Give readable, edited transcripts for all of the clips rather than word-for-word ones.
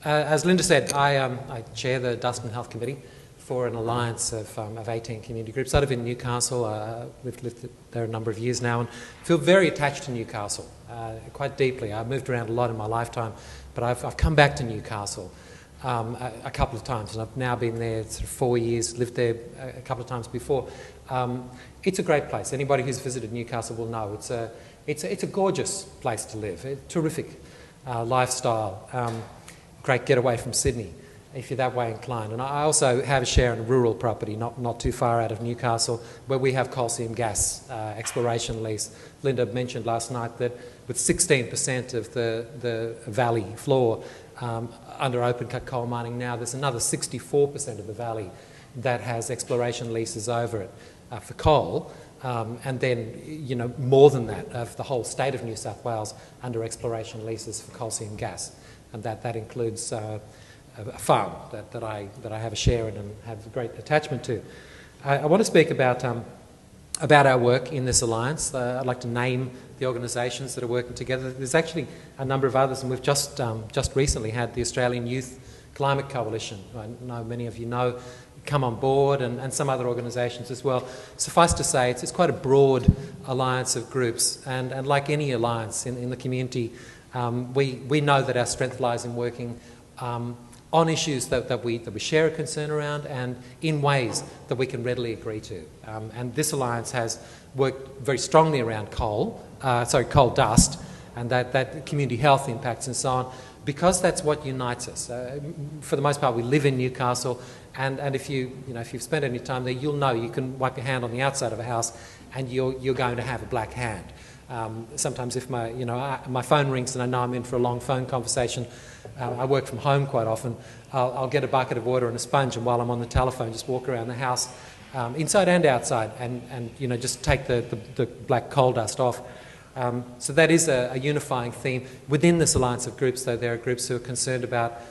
As Linda said, I chair the Dust and Health Committee for an alliance of 18 community groups. I live in Newcastle. We've lived there a number of years now and feel very attached to Newcastle, quite deeply. I've moved around a lot in my lifetime, but I've come back to Newcastle a couple of times, and I've now been there sort of 4 years, lived there a couple of times before. It's a great place. Anybody who's visited Newcastle will know it's a gorgeous place to live. A terrific lifestyle, great getaway from Sydney if you're that way inclined. And I also have a share in a rural property not too far out of Newcastle where we have coal seam gas exploration lease. Linda mentioned last night that with 16% of the valley floor under open cut coal mining now, there's another 64% of the valley that has exploration leases over it for coal. And then, you know, more than that of the whole state of New South Wales under exploration leases for coal seam gas. And that includes a farm that I have a share in and have a great attachment to. I want to speak about our work in this alliance. I'd like to name the organisations that are working together. There's actually a number of others, and we've just recently had the Australian Youth Climate Coalition. I know many of you know, come on board, and some other organisations as well. Suffice to say, it's quite a broad alliance of groups, and like any alliance in the community, we know that our strength lies in working on issues that we share a concern around and in ways that we can readily agree to. And this alliance has worked very strongly around coal dust, and that community health impacts and so on, because that's what unites us. For the most part, we live in Newcastle, and if you've spent any time there, you'll know you can wipe your hand on the outside of a house and you're going to have a black hand. Sometimes if my phone rings and I know I'm in for a long phone conversation, I work from home quite often, I'll get a bucket of water and a sponge, and while I'm on the telephone just walk around the house, inside and outside, and just take the black coal dust off. So that is a unifying theme. Within this alliance of groups, though, there are groups who are concerned about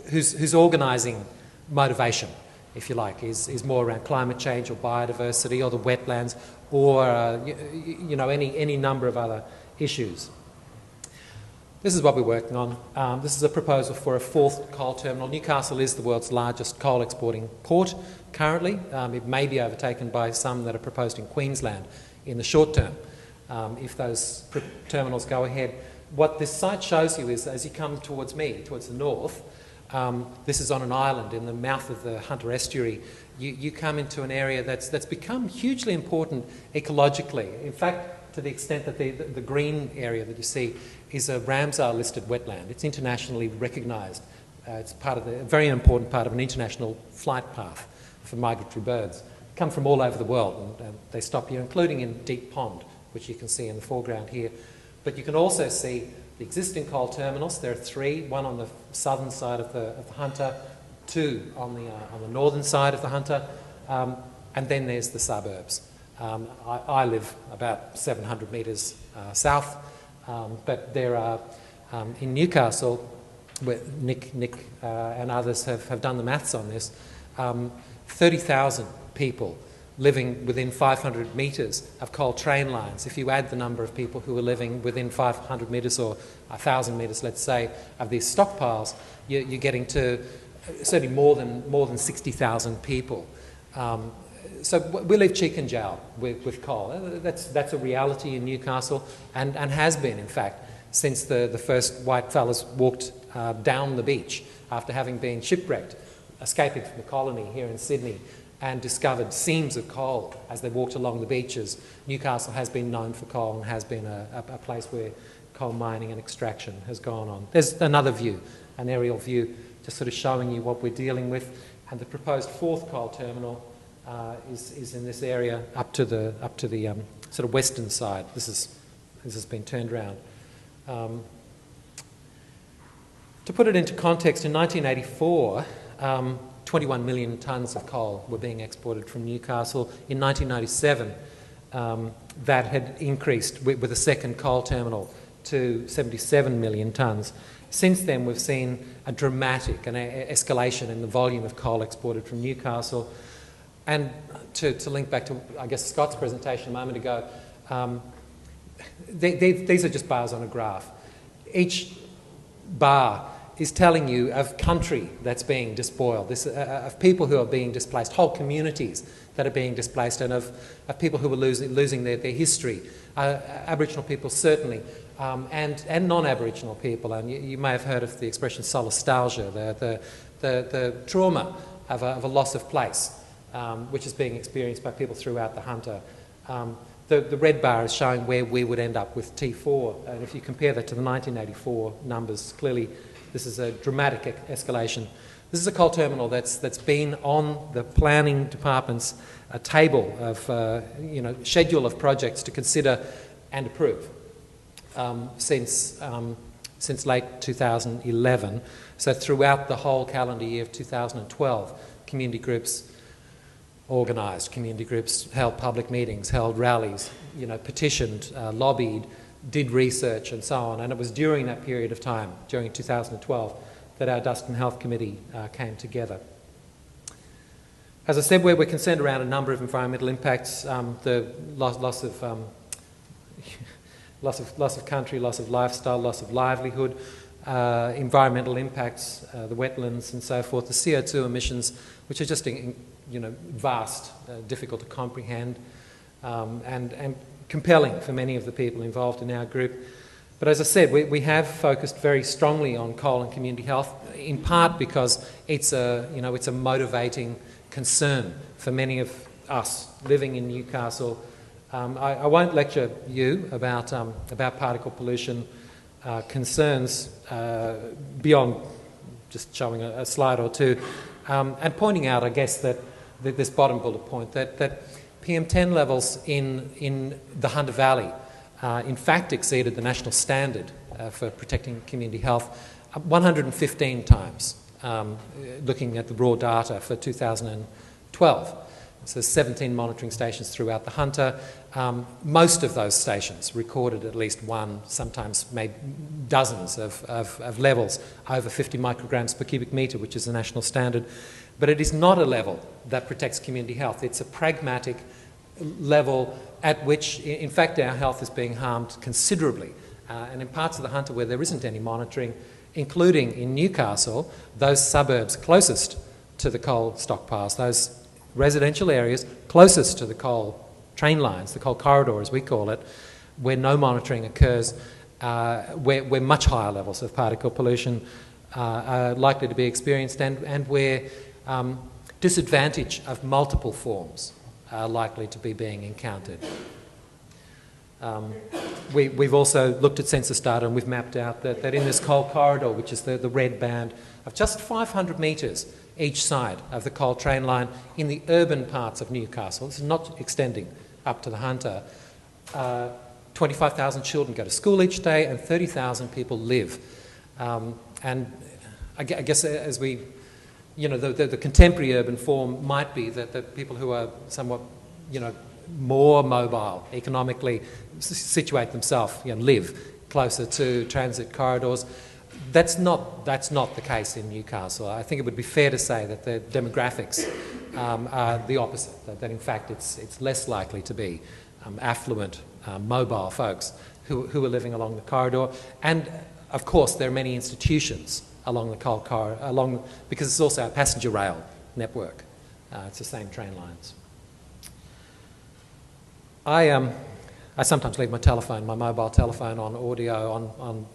whose organising motivation, if you like, is more around climate change or biodiversity or the wetlands or any number of other issues. This is what we're working on. This is a proposal for a fourth coal terminal. Newcastle is the world's largest coal exporting port currently. It may be overtaken by some that are proposed in Queensland in the short term. If those terminals go ahead. What this site shows you is, as you come towards me, towards the north, this is on an island in the mouth of the Hunter Estuary. You come into an area that's become hugely important ecologically. In fact, to the extent that the green area that you see is a Ramsar listed wetland. It's internationally recognised. It's a very important part of an international flight path for migratory birds. Come from all over the world, and they stop here, including in Deep Pond, which you can see in the foreground here. But you can also see the existing coal terminals. There are three, one on the southern side of the Hunter, two on the northern side of the Hunter, and then there's the suburbs. I live about 700 metres south, but there are, in Newcastle, where Nick and others have done the maths on this, 30,000 people living within 500 metres of coal train lines. If you add the number of people who are living within 500 metres or 1,000 metres, let's say, of these stockpiles, you're getting to certainly more than 60,000 people. So we live cheek and jowl with coal. That's a reality in Newcastle, and has been, in fact, since the first white fellas walked down the beach after having been shipwrecked, escaping from the colony here in Sydney, and discovered seams of coal as they walked along the beaches. Newcastle has been known for coal and has been a place where coal mining and extraction has gone on. There's another view, an aerial view, just sort of showing you what we're dealing with. And the proposed fourth coal terminal is in this area up to the sort of western side. This has been turned around. To put it into context, in 1984, 21 million tonnes of coal were being exported from Newcastle. In 1997, that had increased with a second coal terminal to 77 million tonnes. Since then, we've seen a dramatic escalation in the volume of coal exported from Newcastle. And to link back to, I guess, Scott's presentation a moment ago, these are just bars on a graph. Each bar is telling you of country that's being despoiled, of people who are being displaced, whole communities that are being displaced, and of people who are losing their history. Aboriginal people certainly, and non-Aboriginal people. And you may have heard of the expression solastalgia, the trauma of a loss of place, which is being experienced by people throughout the Hunter. The red bar is showing where we would end up with T4, and if you compare that to the 1984 numbers, clearly this is a dramatic escalation. This is a coal terminal that's been on the planning department's table of schedule of projects to consider and approve since late 2011. So throughout the whole calendar year of 2012, community groups organised, community groups held public meetings, held rallies, petitioned, lobbied, did research and so on. And it was during that period of time, during 2012, that our Dust and Health Committee came together. As I said, we're concerned around a number of environmental impacts, the loss of country, loss of lifestyle, loss of livelihood, environmental impacts, the wetlands and so forth, the CO2 emissions, which are just vast, difficult to comprehend, and compelling for many of the people involved in our group. But as I said, we have focused very strongly on coal and community health, in part because it's a motivating concern for many of us living in Newcastle. I won't lecture you about particle pollution concerns beyond just showing a slide or two, and pointing out, I guess, that this bottom bullet point, that PM10 levels in the Hunter Valley in fact exceeded the national standard for protecting community health 115 times, looking at the raw data for 2012. So 17 monitoring stations throughout the Hunter. Most of those stations recorded at least one, sometimes maybe dozens of levels over 50 micrograms per cubic metre, which is the national standard. But it is not a level that protects community health. It's a pragmatic level at which, in fact, our health is being harmed considerably. And in parts of the Hunter where there isn't any monitoring, including in Newcastle, those suburbs closest to the coal stockpiles, those residential areas closest to the coal train lines, the coal corridor as we call it, where no monitoring occurs, where much higher levels of particle pollution are likely to be experienced, and where disadvantage of multiple forms are likely to be being encountered. We've also looked at census data, and we've mapped out that in this coal corridor, which is the red band, of just 500 metres each side of the coal train line in the urban parts of Newcastle, this is not extending up to the Hunter, 25,000 children go to school each day and 30,000 people live. And I guess as we, the contemporary urban form might be that the people who are somewhat, more mobile economically situate themselves, live closer to transit corridors. That's not the case in Newcastle. I think it would be fair to say that the demographics are the opposite, that in fact it's less likely to be affluent, mobile folks who are living along the corridor. And of course there are many institutions along the coal corridor, because it's also a passenger rail network. It's the same train lines. I sometimes leave my mobile telephone on audio, on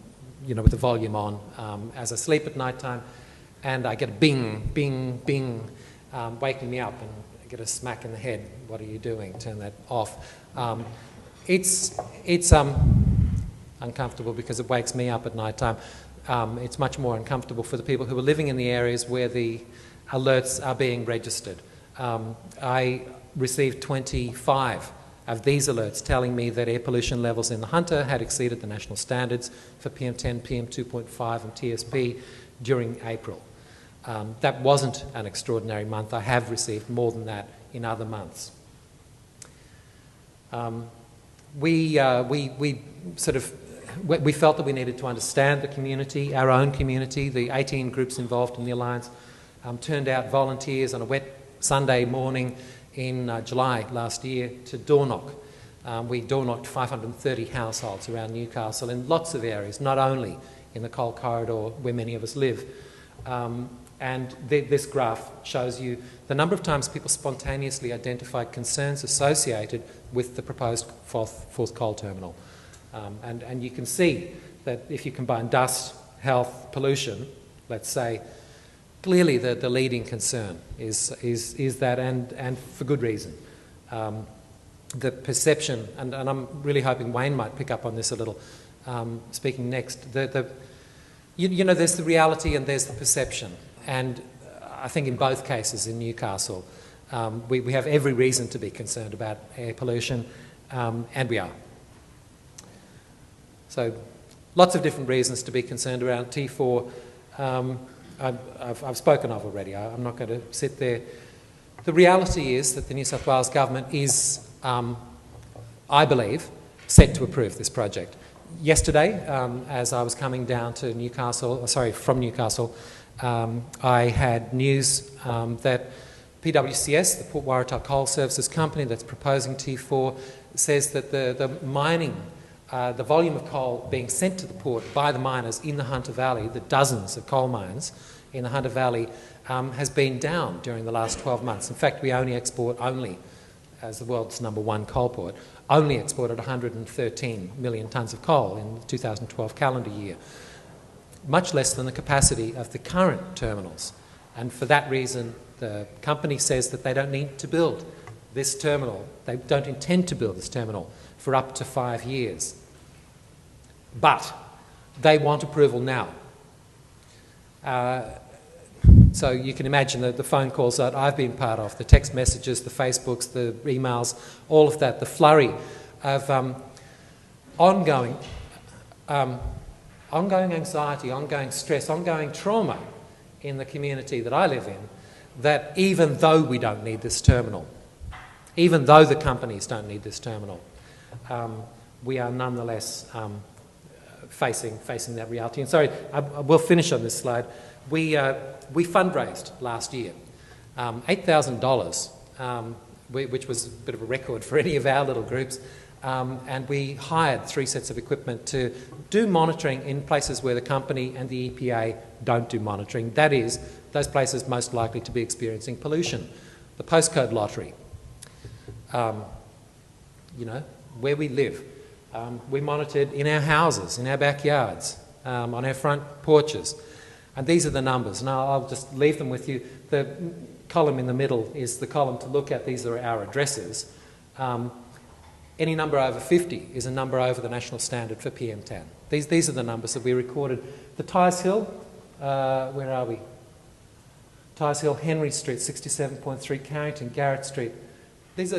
with the volume on as I sleep at night time, and I get a bing, bing, bing, waking me up, and I get a smack in the head. What are you doing? Turn that off. It's uncomfortable because it wakes me up at night time. It's much more uncomfortable for the people who are living in the areas where the alerts are being registered. I received 25 of these alerts telling me that air pollution levels in the Hunter had exceeded the national standards for PM10, PM2.5 and TSP during April. That wasn't an extraordinary month. I have received more than that in other months. We felt that we needed to understand the community, our own community. The 18 groups involved in the Alliance turned out volunteers on a wet Sunday morning in July last year to door knock. We door knocked 530 households around Newcastle in lots of areas, not only in the coal corridor where many of us live. And this graph shows you the number of times people spontaneously identified concerns associated with the proposed fourth coal terminal. And you can see that if you combine dust, health, pollution, let's say, clearly the leading concern is that, and for good reason. The perception, and I'm really hoping Wayne might pick up on this a little, speaking next, you know, there's the reality and there's the perception. And I think in both cases in Newcastle, we have every reason to be concerned about air pollution, and we are. So lots of different reasons to be concerned around T4. I've spoken of already. I'm not going to sit there. The reality is that the New South Wales government is, I believe, set to approve this project. Yesterday, as I was coming down to Newcastle, from Newcastle, I had news that PWCS, the Port Waratah Coal Services Company that's proposing T4, says that the mining, the volume of coal being sent to the port by the miners in the Hunter Valley, the dozens of coal mines in the Hunter Valley, has been down during the last 12 months. In fact, we only, as the world's #1 coal port, only exported 113 million tonnes of coal in the 2012 calendar year, much less than the capacity of the current terminals. And for that reason, the company says that they don't need to build this terminal, they don't intend to build this terminal for up to 5 years. But they want approval now. So you can imagine the phone calls that I've been part of, the text messages, the Facebooks, the emails, all of that, the flurry of ongoing anxiety, ongoing stress, ongoing trauma in the community that I live in, that even though we don't need this terminal, even though the companies don't need this terminal, we are nonetheless facing that reality. And sorry, I will finish on this slide. We fundraised last year $8,000, which was a bit of a record for any of our little groups, and we hired 3 sets of equipment to do monitoring in places where the company and the EPA don't do monitoring. That is, those places most likely to be experiencing pollution. The postcode lottery, you know, where we live. We monitored in our houses, in our backyards, on our front porches. And these are the numbers. Now I'll just leave them with you. The column in the middle is the column to look at. These are our addresses. Any number over 50 is a number over the national standard for PM10. These are the numbers that we recorded. The Tyers Hill, where are we? Tyers Hill, Henry Street, 67.3, Carrington, Garrett Street. These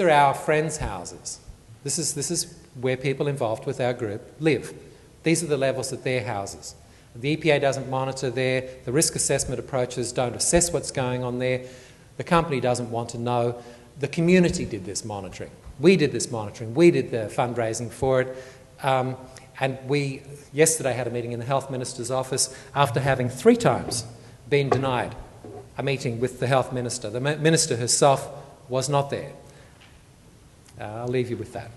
are our friends' houses. This is where people involved with our group live. These are the levels at their houses. The EPA doesn't monitor there. The risk assessment approaches don't assess what's going on there. The company doesn't want to know. The community did this monitoring. We did this monitoring. We did the fundraising for it. And we yesterday had a meeting in the Health Minister's office after having 3 times been denied a meeting with the Health Minister. The Minister herself was not there. I'll leave you with that.